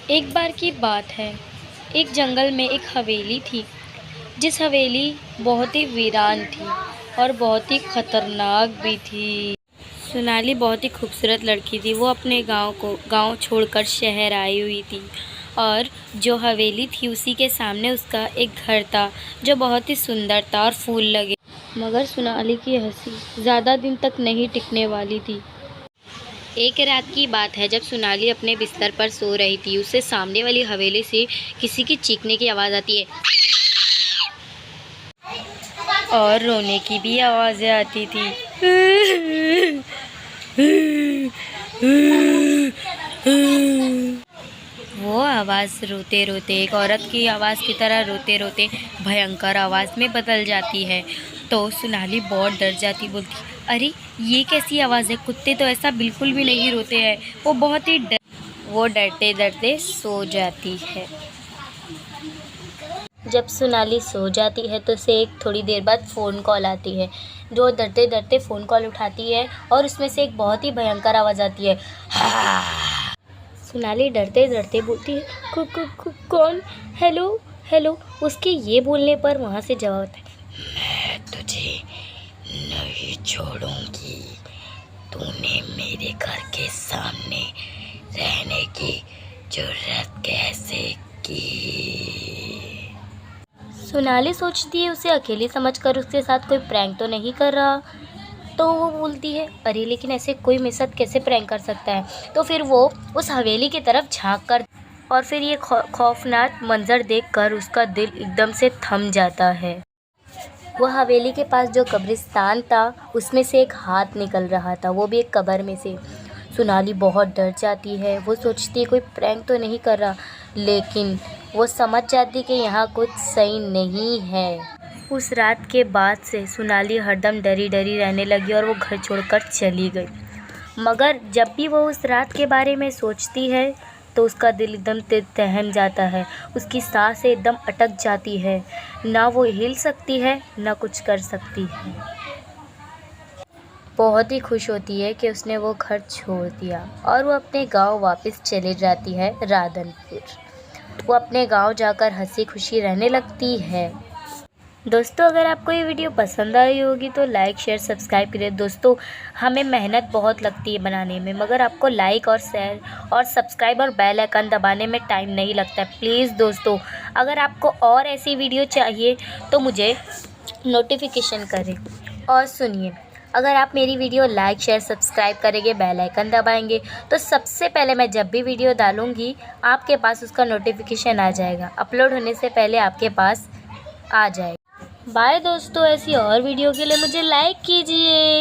एक बार की बात है, एक जंगल में एक हवेली थी, जिस हवेली बहुत ही वीरान थी और बहुत ही खतरनाक भी थी। सोनाली बहुत ही खूबसूरत लड़की थी। वो अपने गांव छोड़कर शहर आई हुई थी और जो हवेली थी उसी के सामने उसका एक घर था जो बहुत ही सुंदर था और फूल लगे। मगर सोनाली की हंसी ज़्यादा दिन तक नहीं टिकने वाली थी। एक रात की बात है, जब सोनाली अपने बिस्तर पर सो रही थी, उसे सामने वाली हवेली से किसी की चीखने की आवाज़ आती है और रोने की भी आवाज़ें आती थी। वो आवाज़ रोते रोते एक औरत की आवाज़ की तरह रोते रोते भयंकर आवाज़ में बदल जाती है। तो सोनाली बहुत डर जाती, बोलती, अरे ये कैसी आवाज़ है, कुत्ते तो ऐसा बिल्कुल भी नहीं रोते हैं। वो डरते डरते सो जाती है। जब सोनाली सो जाती है तो उसे एक थोड़ी देर बाद फ़ोन कॉल आती है। जो डरते डरते फ़ोन कॉल उठाती है और उसमें से एक बहुत ही भयंकर आवाज़ आती है, हाँ। सोनाली डरते डरते बोलती है, कौन? Hello hello. उसके ये बोलने पर वहाँ से जवाब आता है, मैं तुझे नहीं छोड़ूंगी। तूने मेरे घर के सामने रहने की जुर्रत कैसे की? सोनाली सोचती है उसे अकेली समझकर उसके साथ कोई प्रैंक तो नहीं कर रहा। तो वो बोलती है, अरे लेकिन ऐसे कोई मेरे साथ कैसे प्रैंक कर सकता है। तो फिर वो उस हवेली की तरफ झांक कर और फिर ये खौफनाक मंजर देखकर उसका दिल एकदम से थम जाता है। वो हवेली के पास जो कब्रिस्तान था उसमें से एक हाथ निकल रहा था, वो भी एक कब्र में से। सोनाली बहुत डर जाती है। वो सोचती है कोई प्रैंक तो नहीं कर रहा, लेकिन वो समझ जाती कि यहाँ कुछ सही नहीं है। उस रात के बाद से सोनाली हरदम डरी डरी रहने लगी और वो घर छोड़कर चली गई। मगर जब भी वो उस रात के बारे में सोचती है तो उसका दिल एकदम दहल जाता है। उसकी सांसें एकदम अटक जाती है, ना वो हिल सकती है ना कुछ कर सकती है। बहुत ही खुश होती है कि उसने वो घर छोड़ दिया और वो अपने गांव वापस चली जाती है, राधनपुर। वो अपने गांव जाकर हंसी खुशी रहने लगती है। दोस्तों, अगर आपको ये वीडियो पसंद आई होगी तो लाइक शेयर सब्सक्राइब करें। दोस्तों, हमें मेहनत बहुत लगती है बनाने में, मगर आपको लाइक और शेयर और सब्सक्राइब और बेल आइकन दबाने में टाइम नहीं लगता है। प्लीज़ दोस्तों, अगर आपको और ऐसी वीडियो चाहिए तो मुझे नोटिफिकेशन करें। और सुनिए, अगर आप मेरी वीडियो लाइक शेयर सब्सक्राइब करेंगे, बेल आइकन दबाएंगे, तो सबसे पहले मैं जब भी वीडियो डालूँगी आपके पास उसका नोटिफिकेशन आ जाएगा। अपलोड होने से पहले आपके पास आ जाएगा। बाय दोस्तों, ऐसी और वीडियो के लिए मुझे लाइक कीजिए।